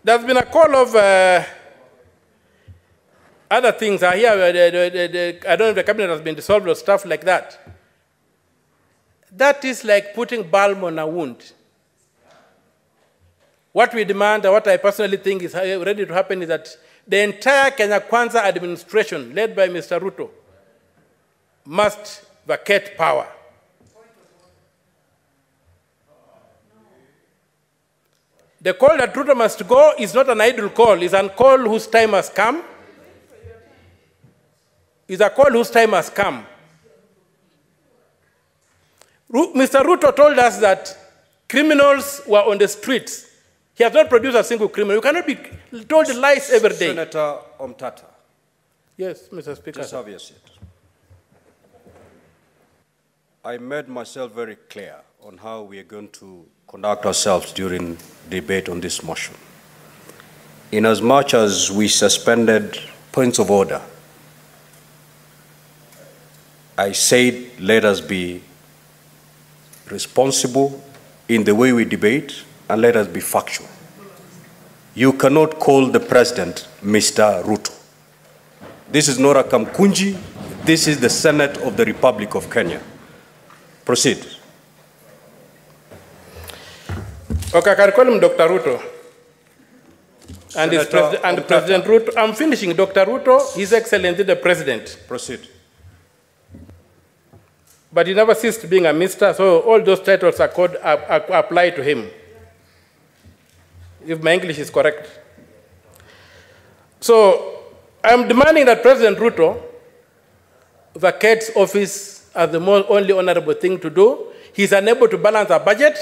There's been a call of other things. I hear I don't know if the cabinet has been dissolved or stuff like that. That is like putting balm on a wound. What we demand, and what I personally think is ready to happen, is that the entire Kenya Kwanza administration, led by Mr. Ruto, must vacate power. The call that Ruto must go is not an idle call. It's a call whose time has come. It's a call whose time has come. Mr. Ruto told us that criminals were on the streets. He has not produced a single criminal. You cannot be told lies every day. Senator Omtatah. Yes, Mr. Speaker. Just have your seat. I made myself very clear on how we are going to conduct ourselves during debate on this motion. Inasmuch as we suspended points of order, I said let us be responsible in the way we debate and let us be factual. You cannot call the president Mr. Ruto. This is not a Kamkunji. This is the Senate of the Republic of Kenya. Proceed. Okay, I can call him Dr. Ruto. And President Ruto. I'm finishing. Dr. Ruto, His Excellency the President. Proceed. But he never ceased being a Mr., so all those titles apply to him, if my English is correct. So I'm demanding that President Ruto vacates office as the only honorable thing to do. He's unable to balance our budget.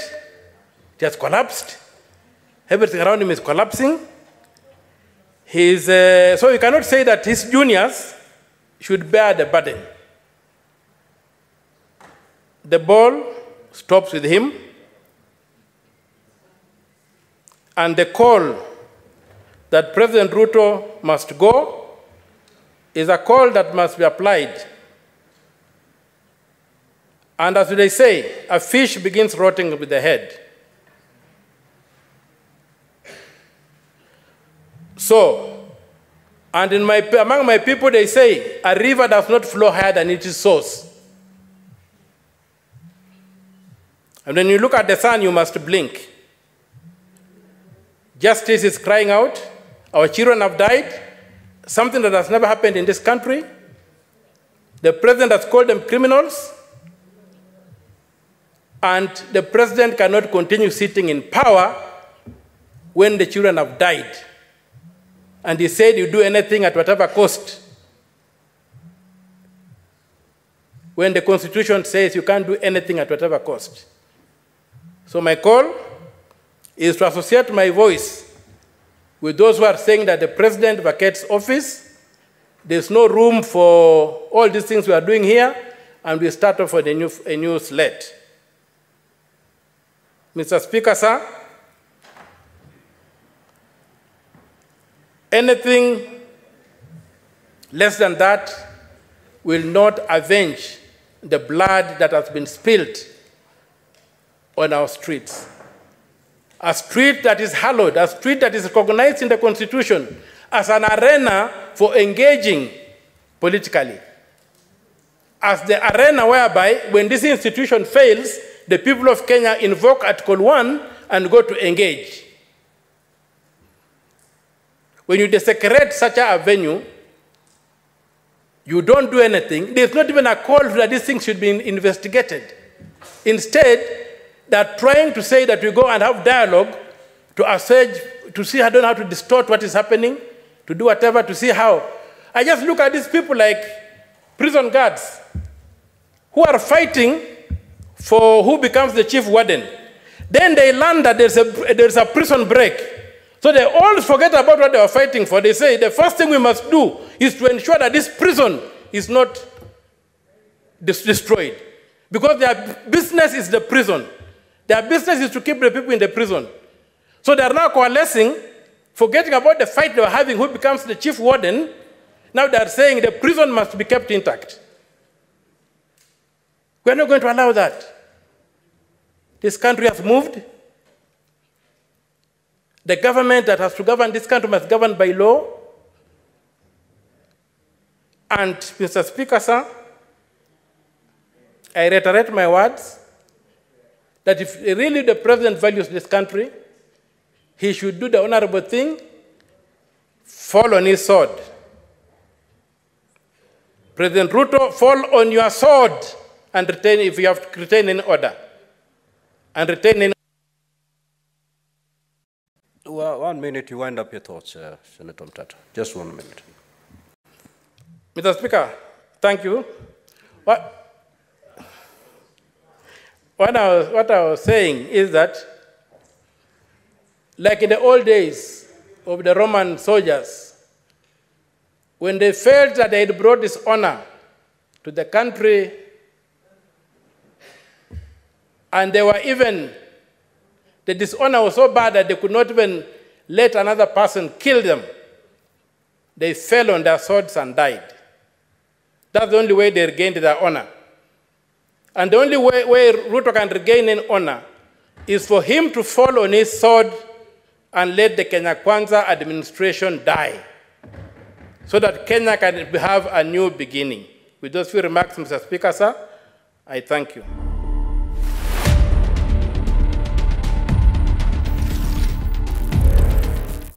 It has collapsed. Everything around him is collapsing. So you cannot say that his juniors should bear the burden. The ball stops with him, and the call that President Ruto must go is a call that must be applied. And as they say, a fish begins rotting with the head. So, and among my people they say, a river does not flow higher than its source. And when you look at the sun, you must blink. Justice is crying out. Our children have died, something that has never happened in this country. The president has called them criminals. And the president cannot continue sitting in power when the children have died. And he said you do anything at whatever cost. When the Constitution says you can't do anything at whatever cost. So my call is to associate my voice with those who are saying that the president vacates office. There's no room for all these things we are doing here, and we start off with a new slate. Mr. Speaker, sir, anything less than that will not avenge the blood that has been spilled on our streets. A street that is hallowed, a street that is recognized in the Constitution as an arena for engaging politically. As the arena whereby, when this institution fails, the people of Kenya invoke Article 1 and go to engage. When you desecrate such a venue, you don't do anything. There's not even a call that these things should be investigated. Instead, they're trying to say that we go and have dialogue to assuage, to see, I don't know how to distort what is happening, to do whatever, to see how. I just look at these people like prison guards who are fighting for who becomes the chief warden. Then they learn that there's a prison break. So they all forget about what they are fighting for. They say the first thing we must do is to ensure that this prison is not destroyed. Because their business is the prison. Their business is to keep the people in the prison. So they are now coalescing, forgetting about the fight they were having, who becomes the chief warden. Now they are saying the prison must be kept intact. We are not going to allow that. This country has moved. The government that has to govern this country must govern by law. And, Mr. Speaker, sir, I reiterate my words that if really the president values this country, he should do the honorable thing, fall on his sword. President Ruto, fall on your sword and retain, if you have to retain in order. And retain in. Well, 1 minute, you wind up your thoughts, Senator Omtatah. Just 1 minute. Mr. Speaker, thank you. What I was saying is that, like in the old days of the Roman soldiers, when they felt that they had brought dishonor to the country, and they were even, the dishonor was so bad that they could not even let another person kill them, they fell on their swords and died. That's the only way they regained their honor. And the only way Ruto can regain in honor is for him to fall on his sword and let the Kenya Kwanza administration die, so that Kenya can have a new beginning. With those few remarks, Mr. Speaker, sir, I thank you.